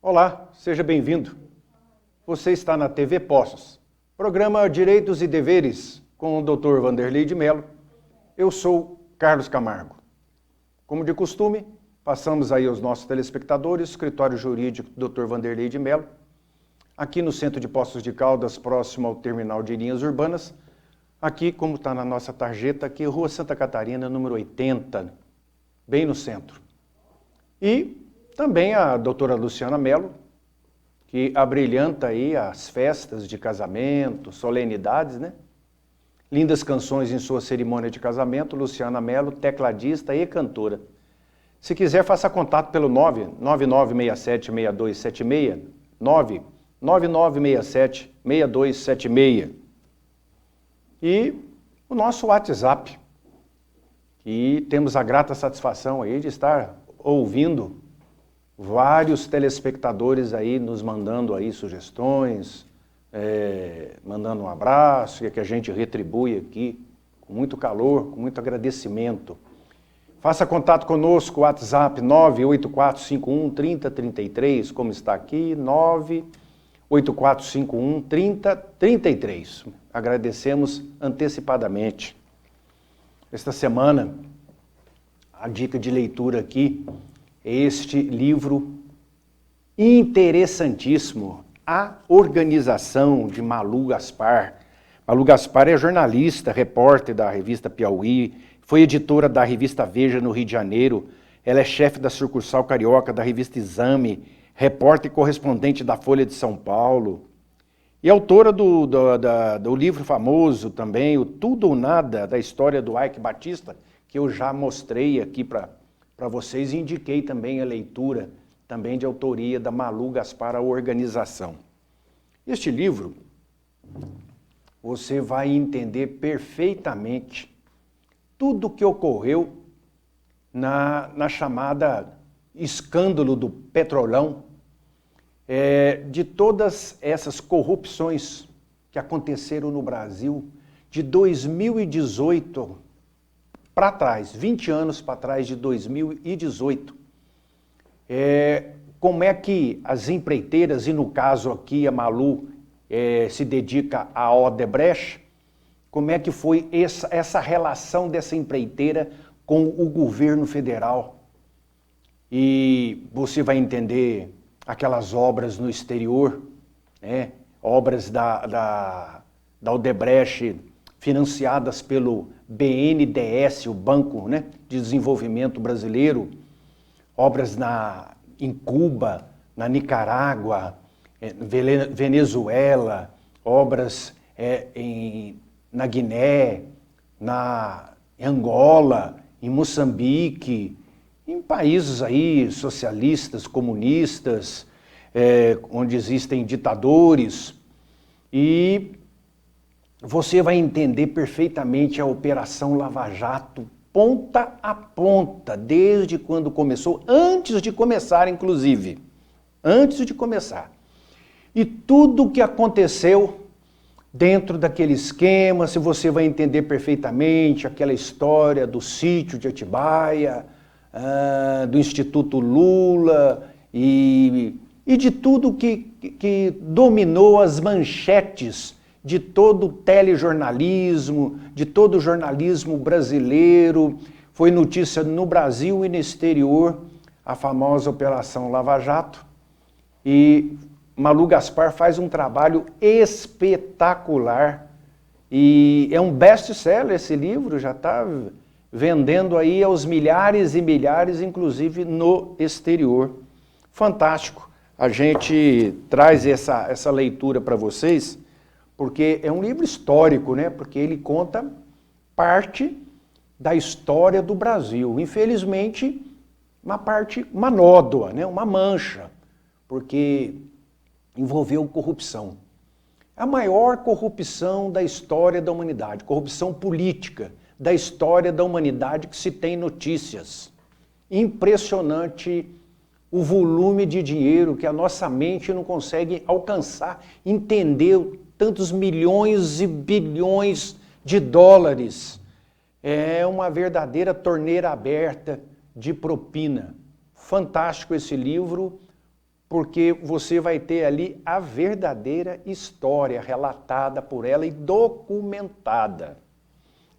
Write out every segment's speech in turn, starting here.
Olá, seja bem-vindo. Você está na TV Poços, programa Direitos e Deveres com o Dr. Vanderlei de Mello. Eu sou Carlos Camargo. Como de costume, passamos aí aos nossos telespectadores, escritório jurídico do Dr. Vanderlei de Mello, aqui no centro de Poços de Caldas, próximo ao terminal de linhas urbanas, aqui, como está na nossa tarjeta, aqui, Rua Santa Catarina, número 80, bem no centro. E também a doutora Luciana Mello, que abrilhanta aí as festas de casamento, solenidades, né? Lindas canções em sua cerimônia de casamento, Luciana Mello, tecladista e cantora. Se quiser, faça contato pelo 99967-6276, 99967-6276. E o nosso WhatsApp, que temos a grata satisfação aí de estar ouvindo vários telespectadores aí nos mandando aí sugestões, mandando um abraço, que a gente retribui aqui com muito calor, com muito agradecimento. Faça contato conosco, WhatsApp 98451-3033, como está aqui, 98451-3033. Agradecemos antecipadamente. Esta semana, a dica de leitura aqui é este livro interessantíssimo, A Organização, de Malu Gaspar. Malu Gaspar é jornalista, repórter da revista Piauí, foi editora da revista Veja no Rio de Janeiro, ela é chefe da sucursal carioca da revista Exame, repórter e correspondente da Folha de São Paulo, e autora do livro famoso também, o Tudo ou Nada, da história do Eike Batista, que eu já mostrei aqui para vocês e indiquei também a leitura, também de autoria da Malu Gaspar, A Organização. Este livro, você vai entender perfeitamente tudo o que ocorreu na chamada escândalo do Petrolão, de todas essas corrupções que aconteceram no Brasil de 2018 para trás, 20 anos para trás de 2018. Como é que as empreiteiras, e no caso aqui a Malu se dedica à Odebrecht, como é que foi essa relação dessa empreiteira com o governo federal. E você vai entender aquelas obras no exterior, né? Obras da Odebrecht financiadas pelo BNDES, o Banco, né, de Desenvolvimento Brasileiro, obras em Cuba, na Nicarágua, Venezuela, obras na Guiné, em Angola, em Moçambique, em países aí socialistas, comunistas, onde existem ditadores, e você vai entender perfeitamente a Operação Lava Jato, ponta a ponta, desde quando começou, antes de começar, inclusive. Antes de começar. E tudo o que aconteceu dentro daquele esquema, se você vai entender perfeitamente aquela história do sítio de Atibaia, do Instituto Lula e de tudo que dominou as manchetes de todo o telejornalismo, de todo o jornalismo brasileiro. Foi notícia no Brasil e no exterior, a famosa Operação Lava Jato. E Malu Gaspar faz um trabalho espetacular. E é um best-seller esse livro, já está vendendo aí aos milhares e milhares, inclusive no exterior. Fantástico. A gente traz essa leitura para vocês, porque é um livro histórico, né? Porque ele conta parte da história do Brasil. Infelizmente, uma nódoa, né? Uma mancha, porque envolveu corrupção. A maior corrupção da história da humanidade, corrupção política da história da humanidade que se tem notícias. Impressionante o volume de dinheiro que a nossa mente não consegue alcançar, entender tantos milhões e bilhões de dólares. É uma verdadeira torneira aberta de propina. Fantástico esse livro, porque você vai ter ali a verdadeira história relatada por ela e documentada.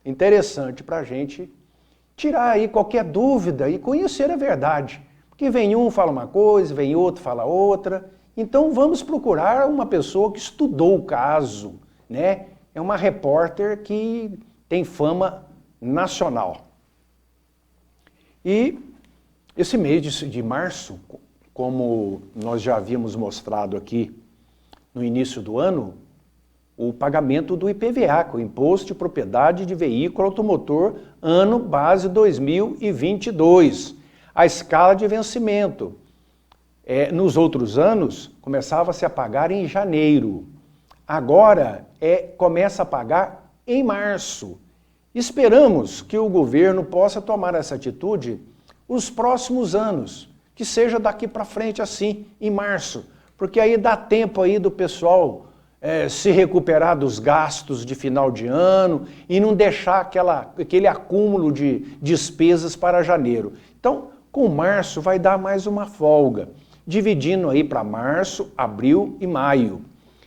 Interessante para a gente tirar aí qualquer dúvida e conhecer a verdade. Porque vem um fala uma coisa, vem outro fala outra. Então vamos procurar uma pessoa que estudou o caso, né? É uma repórter que tem fama nacional. E esse mês de março, como nós já havíamos mostrado aqui no início do ano, o pagamento do IPVA, que é o Imposto de Propriedade de Veículo Automotor, ano base 2022. A escala de vencimento. Nos outros anos, começava-se a pagar em janeiro. Agora, começa a pagar em março. Esperamos que o governo possa tomar essa atitude os próximos anos, que seja daqui para frente assim, em março, porque aí dá tempo aí do pessoal se recuperar dos gastos de final de ano e não deixar aquele acúmulo de despesas para janeiro. Então, com março vai dar mais uma folga, dividindo aí para março, abril e maio.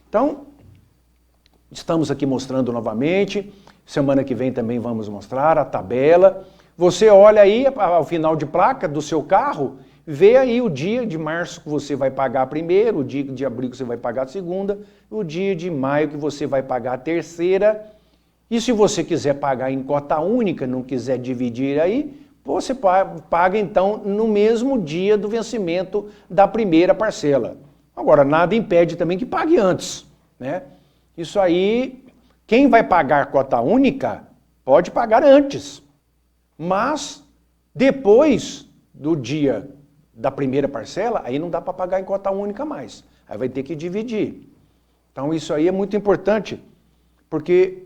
Então, estamos aqui mostrando novamente, semana que vem também vamos mostrar a tabela. Você olha aí ao final de placa do seu carro, vê aí o dia de março que você vai pagar a primeira, o dia de abril que você vai pagar a segunda, o dia de maio que você vai pagar a terceira. E se você quiser pagar em cota única, não quiser dividir aí, você paga então no mesmo dia do vencimento da primeira parcela. Agora, nada impede também que pague antes, né? Isso aí, quem vai pagar cota única pode pagar antes, mas depois do dia da primeira parcela, aí não dá para pagar em cota única mais. Aí vai ter que dividir. Então isso aí é muito importante, porque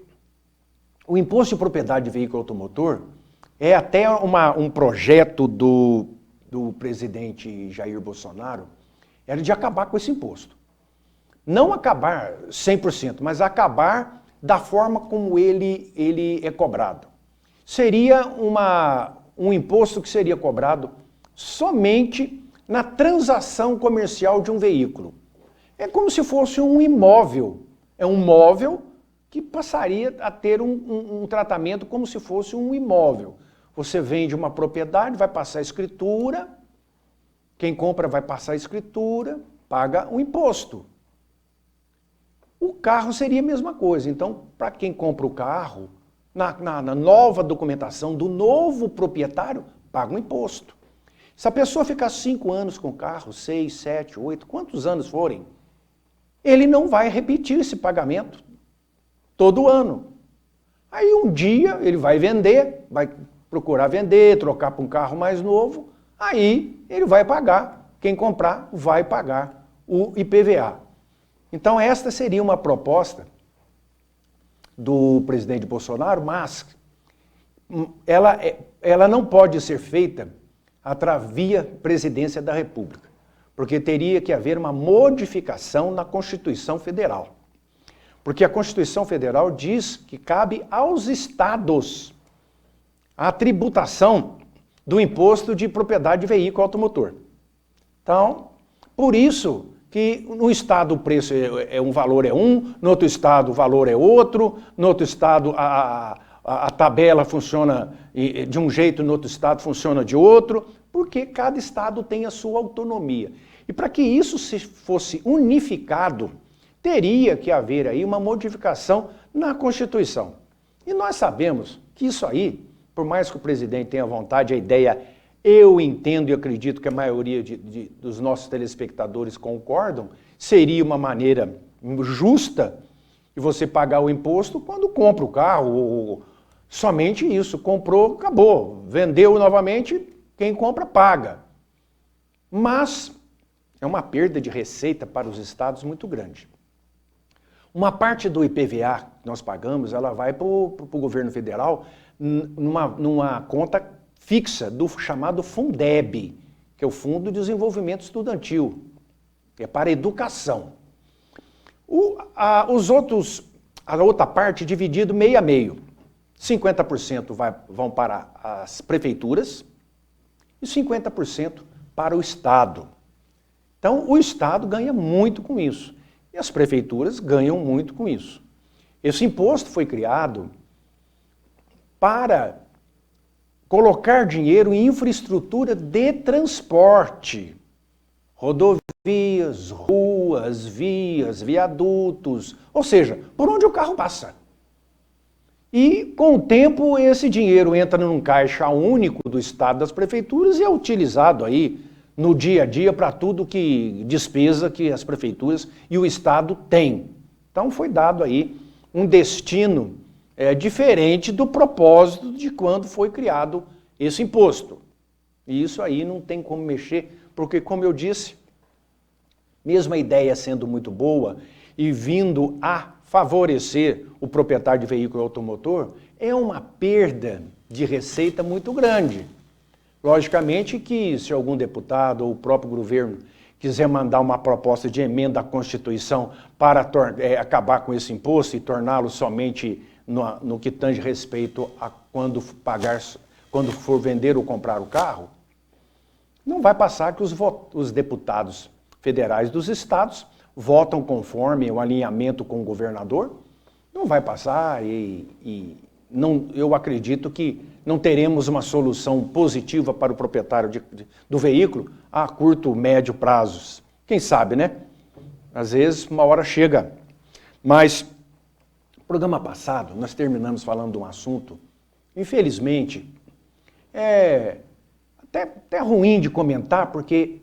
o imposto de propriedade de veículo automotor é até um projeto do presidente Jair Bolsonaro, era de acabar com esse imposto. Não acabar 100%, mas acabar da forma como ele é cobrado. Seria um imposto que seria cobrado somente na transação comercial de um veículo. É como se fosse um imóvel. É um móvel que passaria a ter um tratamento como se fosse um imóvel. Você vende uma propriedade, vai passar a escritura, quem compra vai passar a escritura, paga o imposto. O carro seria a mesma coisa. Então, para quem compra o carro, na nova documentação do novo proprietário, paga um imposto. Se a pessoa ficar 5 anos com o carro, 6, 7, 8, quantos anos forem, ele não vai repetir esse pagamento todo ano. Aí um dia ele vai vender, vai procurar vender, trocar para um carro mais novo, aí ele vai pagar, quem comprar vai pagar o IPVA. Então esta seria uma proposta do presidente Bolsonaro, mas ela não pode ser feita via presidência da República, porque teria que haver uma modificação na Constituição Federal. Porque a Constituição Federal diz que cabe aos estados a tributação do imposto de propriedade de veículo automotor. Então, por isso que no estado o preço um valor é um, no outro estado o valor é outro, no outro estado a tabela funciona de um jeito, no outro estado funciona de outro, porque cada estado tem a sua autonomia. E para que isso fosse unificado, teria que haver aí uma modificação na Constituição. E nós sabemos que isso aí, por mais que o presidente tenha vontade, a ideia, eu entendo e acredito que a maioria dos nossos telespectadores concordam, seria uma maneira justa de você pagar o imposto quando compra o carro, ou somente isso, comprou, acabou, vendeu novamente, quem compra paga. Mas é uma perda de receita para os estados muito grande. Uma parte do IPVA que nós pagamos, ela vai para o governo federal numa conta fixa do chamado Fundeb, que é o Fundo de Desenvolvimento Estudantil, que é para educação. A outra parte dividido meio a meio. 50% vão para as prefeituras e 50% para o Estado. Então, o Estado ganha muito com isso. E as prefeituras ganham muito com isso. Esse imposto foi criado para colocar dinheiro em infraestrutura de transporte. Rodovias, ruas, vias, viadutos, ou seja, por onde o carro passa. E, com o tempo, esse dinheiro entra num caixa único do Estado, das prefeituras, e é utilizado aí no dia a dia para tudo que despesa que as prefeituras e o Estado têm. Então, foi dado aí um destino diferente do propósito de quando foi criado esse imposto. E isso aí não tem como mexer, porque, como eu disse, mesmo a ideia sendo muito boa e vindo a favorecer o proprietário de veículo automotor, é uma perda de receita muito grande. Logicamente que se algum deputado ou o próprio governo quiser mandar uma proposta de emenda à Constituição para acabar com esse imposto e torná-lo somente no que tange respeito a quando for vender ou comprar o carro, não vai passar que os deputados federais dos estados votam conforme o alinhamento com o governador, não vai passar e não, eu acredito que não teremos uma solução positiva para o proprietário do veículo a curto, médio prazos. Quem sabe, né? Às vezes, uma hora chega. Mas, no programa passado, nós terminamos falando de um assunto, infelizmente, até ruim de comentar, porque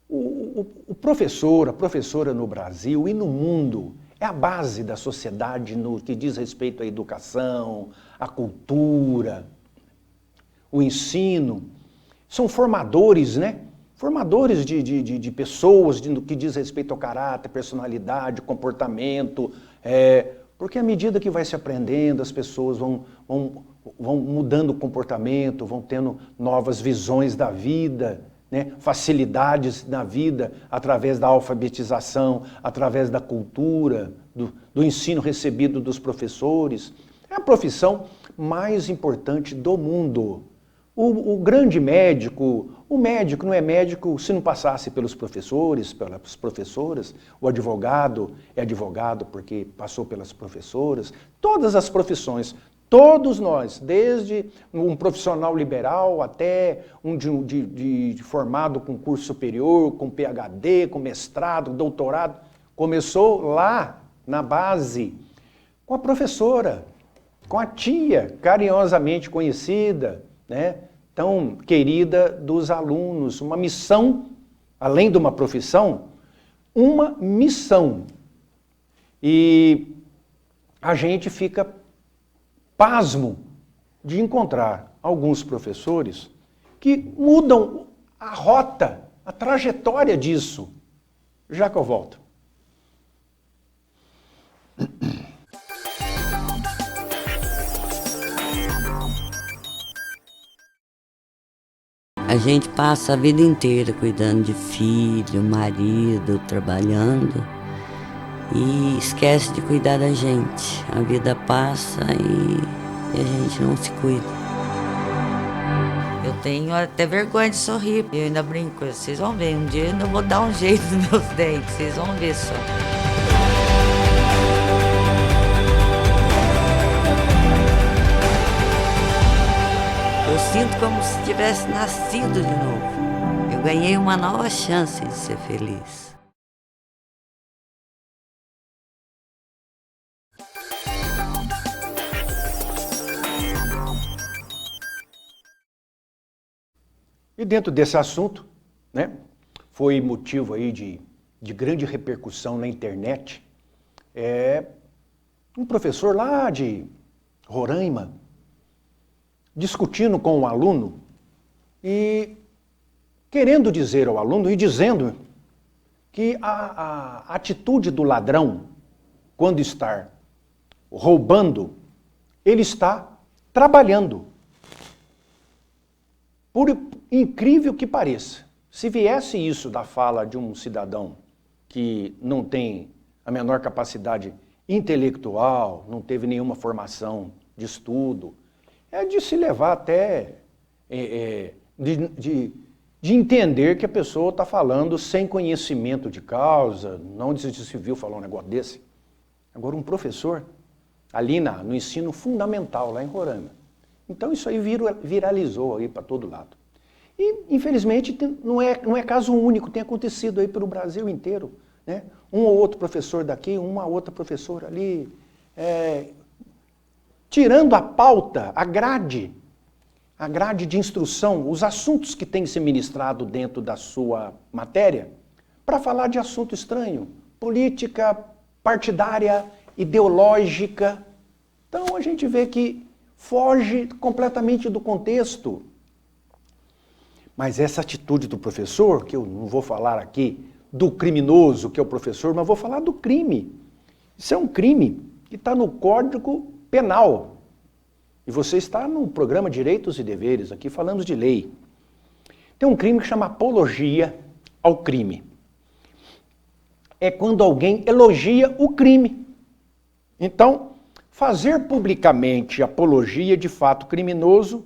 o professor, a professora no Brasil e no mundo é a base da sociedade no que diz respeito à educação, à cultura, o ensino. São formadores, né? Formadores de pessoas no que diz respeito ao caráter, personalidade, comportamento, porque à medida que vai se aprendendo, as pessoas vão mudando o comportamento, vão tendo novas visões da vida, né? Facilidades na vida através da alfabetização, através da cultura, do ensino recebido dos professores. É a profissão mais importante do mundo. O grande médico, o médico não é médico se não passasse pelos professores, pelas professoras. O advogado é advogado porque passou pelas professoras. Todas as profissões, todos nós, desde um profissional liberal até um formado com curso superior, com PhD, com mestrado, doutorado, começou lá na base, com a professora, com a tia carinhosamente conhecida, né? Tão querida dos alunos, uma missão, além de uma profissão, uma missão. E a gente fica pasmo de encontrar alguns professores que mudam a rota, a trajetória disso. Já que eu volto. A gente passa a vida inteira cuidando de filho, marido, trabalhando e esquece de cuidar da gente. A vida passa e a gente não se cuida. Eu tenho até vergonha de sorrir. Eu ainda brinco, vocês vão ver, um dia eu ainda vou dar um jeito nos meus dentes, vocês vão ver só. Eu sinto como se tivesse nascido de novo. Eu ganhei uma nova chance de ser feliz. E dentro desse assunto, né, foi motivo aí de grande repercussão na internet, um professor lá de Roraima, discutindo com o aluno e querendo dizer ao aluno e dizendo que a atitude do ladrão, quando está roubando, ele está trabalhando. Por incrível que pareça, se viesse isso da fala de um cidadão que não tem a menor capacidade intelectual, não teve nenhuma formação de estudo, é de se levar até, de entender que a pessoa está falando sem conhecimento de causa, não se viu falar um negócio desse. Agora, um professor, ali no ensino fundamental, lá em Roraima. Então, isso aí viralizou aí para todo lado. E, infelizmente, não é caso único, tem acontecido aí pelo Brasil inteiro, né? Um ou outro professor daqui, uma outra professora ali, tirando a pauta, a grade de instrução, os assuntos que tem que ser ministrado dentro da sua matéria, para falar de assunto estranho, política partidária, ideológica. Então a gente vê que foge completamente do contexto. Mas essa atitude do professor, que eu não vou falar aqui do criminoso, que é o professor, mas vou falar do crime. Isso é um crime que está no Código Penal. E você está no programa Direitos e Deveres, aqui falamos de lei. Tem um crime que chama apologia ao crime. É quando alguém elogia o crime. Então, fazer publicamente apologia de fato criminoso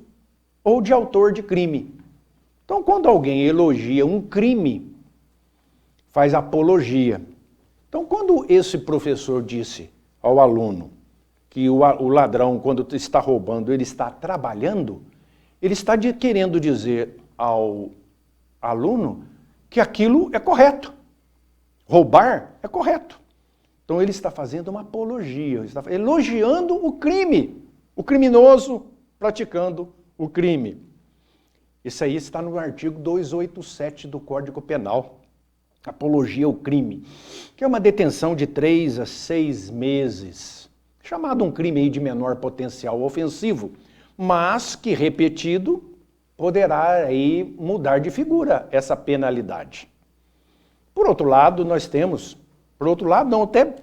ou de autor de crime. Então, quando alguém elogia um crime, faz apologia. Então, quando esse professor disse ao aluno que o ladrão, quando está roubando, ele está trabalhando, ele está querendo dizer ao aluno que aquilo é correto. Roubar é correto. Então ele está fazendo uma apologia, ele está elogiando o crime, o criminoso praticando o crime. Isso aí está no artigo 287 do Código Penal. Apologia ao crime, que é uma detenção de 3 a 6 meses. Chamado um crime aí de menor potencial ofensivo, mas que, repetido, poderá aí mudar de figura essa penalidade. Por outro lado, nós temos, até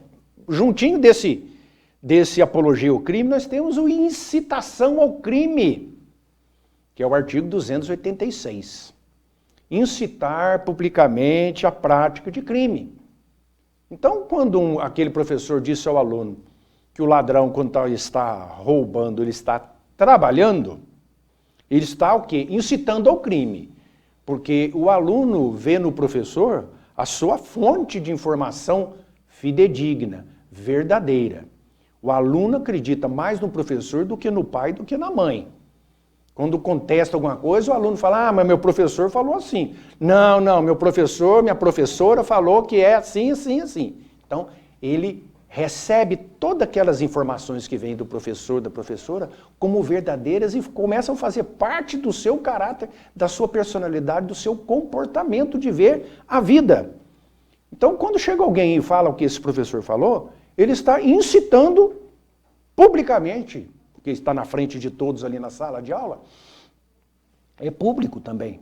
juntinho desse apologia ao crime, nós temos o incitação ao crime, que é o artigo 286. Incitar publicamente a prática de crime. Então, quando aquele professor disse ao aluno que o ladrão, quando está roubando, ele está trabalhando, ele está o quê? Incitando ao crime. Porque o aluno vê no professor a sua fonte de informação fidedigna, verdadeira. O aluno acredita mais no professor do que no pai, do que na mãe. Quando contesta alguma coisa, o aluno fala, mas meu professor falou assim. Não, meu professor, minha professora falou que é assim, assim, assim. Então, ele recebe todas aquelas informações que vêm do professor, da professora, como verdadeiras e começam a fazer parte do seu caráter, da sua personalidade, do seu comportamento de ver a vida. Então, quando chega alguém e fala o que esse professor falou, ele está incitando publicamente, porque está na frente de todos ali na sala de aula, é público também,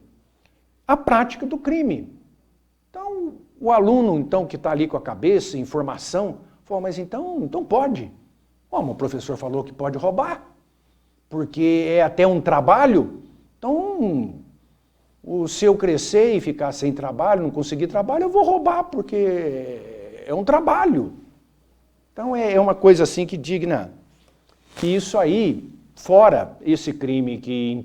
a prática do crime. Então, o aluno, então, que está ali com a cabeça, informação, falou, mas então pode. Bom, o professor falou que pode roubar, porque é até um trabalho. Então, se eu crescer e ficar sem trabalho, não conseguir trabalho, eu vou roubar, porque é um trabalho. Então, é uma coisa assim que digna. Que isso aí, fora esse crime que em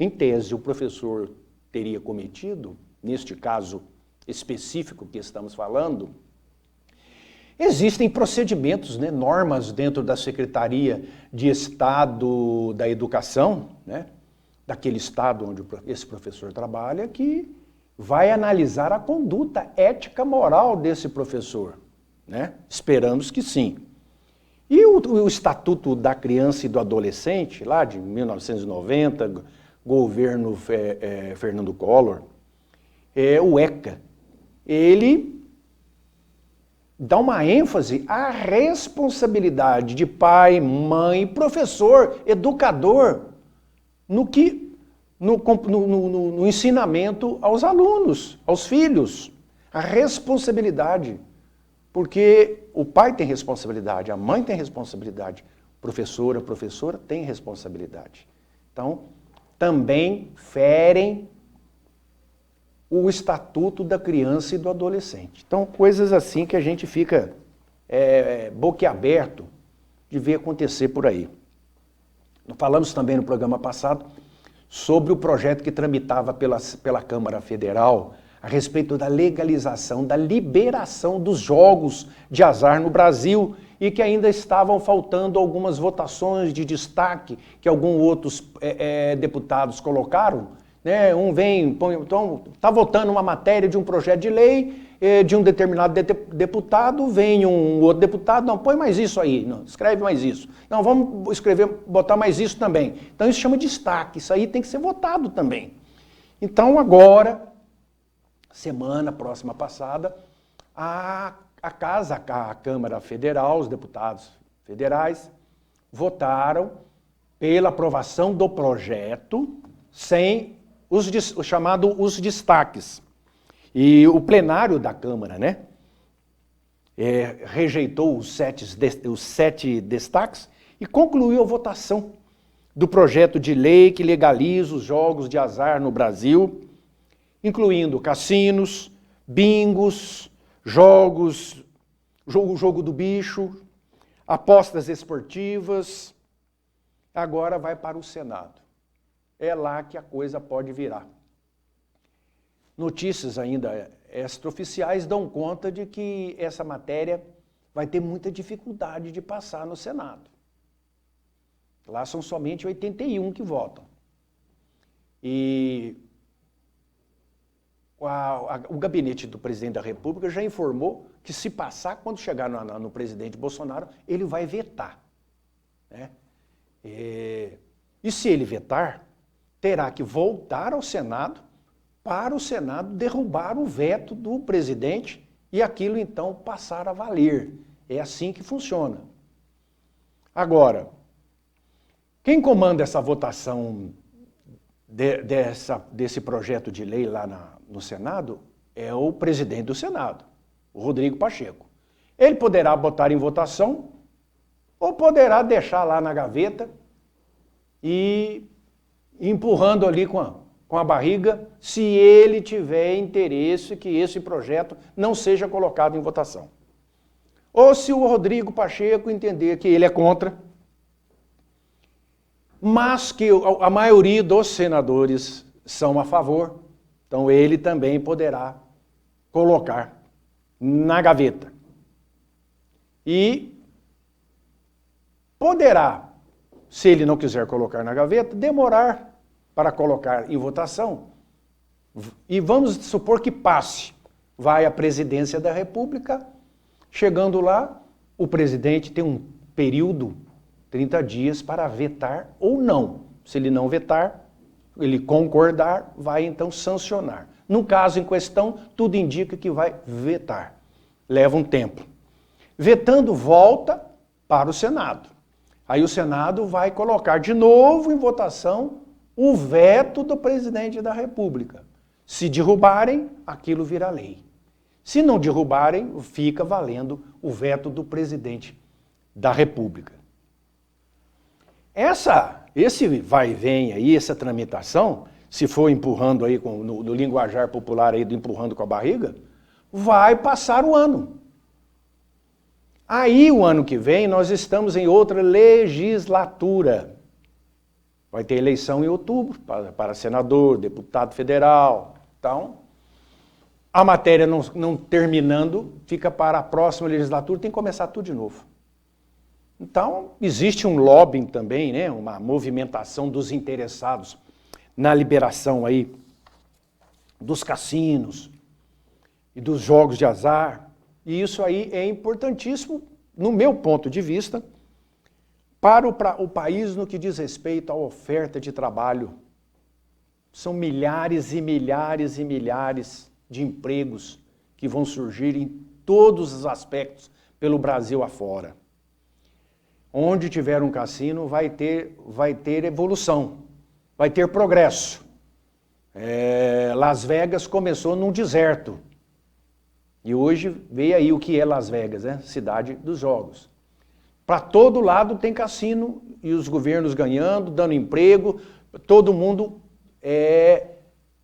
tese, o professor teria cometido, neste caso específico que estamos falando, existem procedimentos, né, normas dentro da Secretaria de Estado da Educação, né, daquele estado onde esse professor trabalha, que vai analisar a conduta ética moral desse professor, né? Esperamos que sim. E o Estatuto da Criança e do Adolescente, lá de 1990, governo Fernando Collor, o ECA, ele dá uma ênfase à responsabilidade de pai, mãe, professor, educador, no ensinamento aos alunos, aos filhos. A responsabilidade. Porque o pai tem responsabilidade, a mãe tem responsabilidade, a professora tem responsabilidade. Então, também ferem o Estatuto da Criança e do Adolescente. Então, coisas assim que a gente fica boquiaberto de ver acontecer por aí. Falamos também no programa passado sobre o projeto que tramitava pela Câmara Federal a respeito da legalização, da liberação dos jogos de azar no Brasil e que ainda estavam faltando algumas votações de destaque que alguns outros deputados colocaram. Né? Um vem, então, está votando uma matéria de um projeto de lei de um determinado deputado, vem um outro deputado, não, põe mais isso aí, não, escreve mais isso. Não, vamos escrever, botar mais isso também. Então isso chama de destaque, isso aí tem que ser votado também. Então agora, semana próxima passada, a Câmara Federal, os deputados federais, votaram pela aprovação do projeto sem o chamado os destaques. E o plenário da Câmara, né, rejeitou os sete destaques e concluiu a votação do projeto de lei que legaliza os jogos de azar no Brasil, incluindo cassinos, bingos, o jogo do bicho, apostas esportivas. Agora vai para o Senado. É lá que a coisa pode virar. Notícias ainda extraoficiais dão conta de que essa matéria vai ter muita dificuldade de passar no Senado. Lá são somente 81 que votam. E o gabinete do presidente da República já informou que se passar, quando chegar no presidente Bolsonaro, ele vai vetar. Né? E se ele vetar, terá que voltar ao Senado para o Senado derrubar o veto do presidente e aquilo então passar a valer. É assim que funciona. Agora, quem comanda essa votação desse projeto de lei lá no Senado é o presidente do Senado, o Rodrigo Pacheco. Ele poderá botar em votação ou poderá deixar lá na gaveta e empurrando ali com a barriga, se ele tiver interesse que esse projeto não seja colocado em votação. Ou se o Rodrigo Pacheco entender que ele é contra, mas que a maioria dos senadores são a favor, então ele também poderá colocar na gaveta. E poderá, se ele não quiser colocar na gaveta, demorar para colocar em votação, e vamos supor que passe, vai à presidência da República, chegando lá, o presidente tem um período, 30 dias, para vetar ou não. Se ele não vetar, ele concordar, vai então sancionar. No caso em questão, tudo indica que vai vetar. Leva um tempo. Vetando, volta para o Senado. Aí o Senado vai colocar de novo em votação o veto do presidente da República. Se derrubarem, aquilo vira lei. Se não derrubarem, fica valendo o veto do presidente da República. Esse vai e vem aí, essa tramitação, se for empurrando aí, no linguajar popular aí do empurrando com a barriga, vai passar o ano. Aí, o ano que vem, nós estamos em outra legislatura. Vai ter eleição em outubro para senador, deputado federal. Então, a matéria não terminando, fica para a próxima legislatura, tem que começar tudo de novo. Então, existe um lobbying também, né, uma movimentação dos interessados na liberação aí dos cassinos e dos jogos de azar. E isso aí é importantíssimo, no meu ponto de vista, para o país no que diz respeito à oferta de trabalho. São milhares e milhares e milhares de empregos que vão surgir em todos os aspectos pelo Brasil afora. Onde tiver um cassino vai ter evolução, vai ter progresso. Las Vegas começou num deserto. E hoje veio aí o que é Las Vegas, né? Cidade dos jogos. Para todo lado tem cassino e os governos ganhando, dando emprego, todo mundo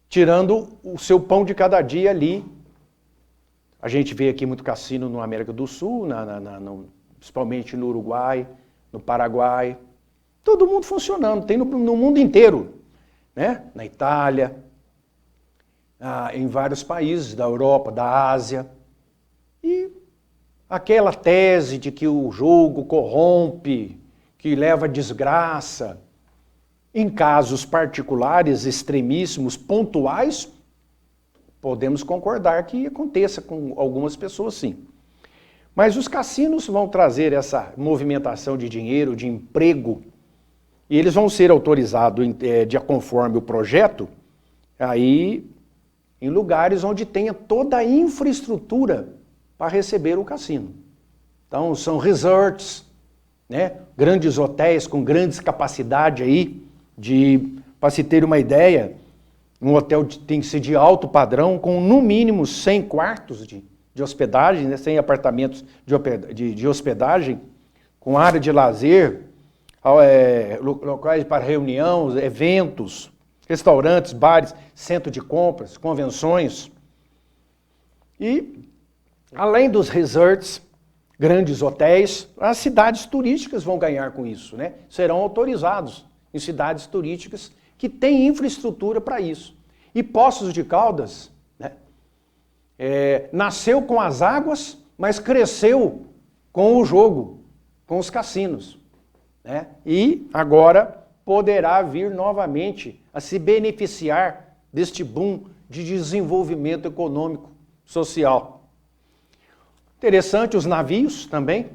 tirando o seu pão de cada dia ali. A gente vê aqui muito cassino na América do Sul, principalmente no Uruguai, no Paraguai. Todo mundo funcionando, tem no mundo inteiro. né? Na Itália, em vários países da Europa, da Ásia. E aquela tese de que o jogo corrompe, que leva a desgraça, em casos particulares, extremíssimos, pontuais, podemos concordar que aconteça com algumas pessoas sim. Mas os cassinos vão trazer essa movimentação de dinheiro, de emprego, e eles vão ser autorizados conforme o projeto, aí em lugares onde tenha toda a infraestrutura para receber o cassino. Então são resorts, né? Grandes hotéis com grandes capacidade aí, para se ter uma ideia, um hotel tem que ser de alto padrão, com no mínimo 100 quartos de hospedagem, né? 100 apartamentos de hospedagem, com área de lazer, locais para reunião, eventos, restaurantes, bares, centro de compras, convenções. E, além dos resorts, grandes hotéis, as cidades turísticas vão ganhar com isso, né? Serão autorizados em cidades turísticas que têm infraestrutura para isso. E Poços de Caldas, né? Nasceu com as águas, mas cresceu com o jogo, com os cassinos, né? E agora poderá vir novamente a se beneficiar deste boom de desenvolvimento econômico, social. Interessante, os navios também.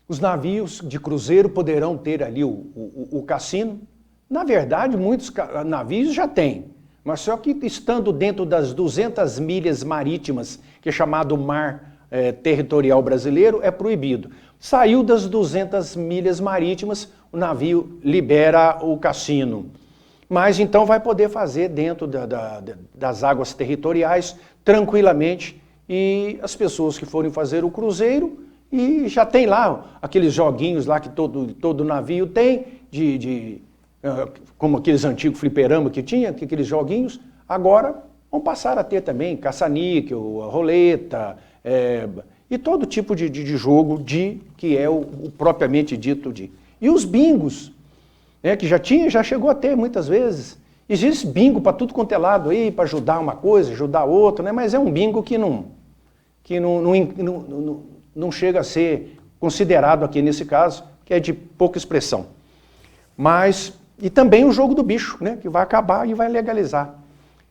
Os navios de cruzeiro poderão ter ali o cassino. Na verdade, muitos navios já têm, mas só que estando dentro das 200 milhas marítimas, que é chamado mar territorial brasileiro, é proibido. Saiu das 200 milhas marítimas, o navio libera o cassino. Mas então vai poder fazer dentro das águas territoriais, tranquilamente, e as pessoas que forem fazer o cruzeiro, e já tem lá aqueles joguinhos lá que todo navio tem, como aqueles antigos fliperama que tinha, aqueles joguinhos, agora vão passar a ter também caça-níquel, roleta, e todo tipo de jogo que é o propriamente dito de... E os bingos, que já chegou a ter muitas vezes. Existe bingo para tudo quanto é lado aí, para ajudar uma coisa, ajudar outra, né? Mas é um bingo que não chega a ser considerado aqui nesse caso, que é de pouca expressão. E também o jogo do bicho, né? Que vai acabar e vai legalizar.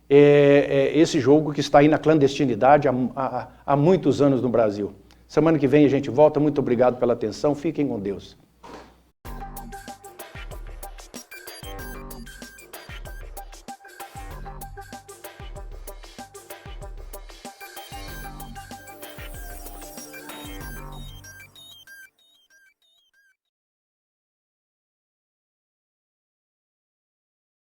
Esse jogo que está aí na clandestinidade há muitos anos no Brasil. Semana que vem a gente volta. Muito obrigado pela atenção. Fiquem com Deus.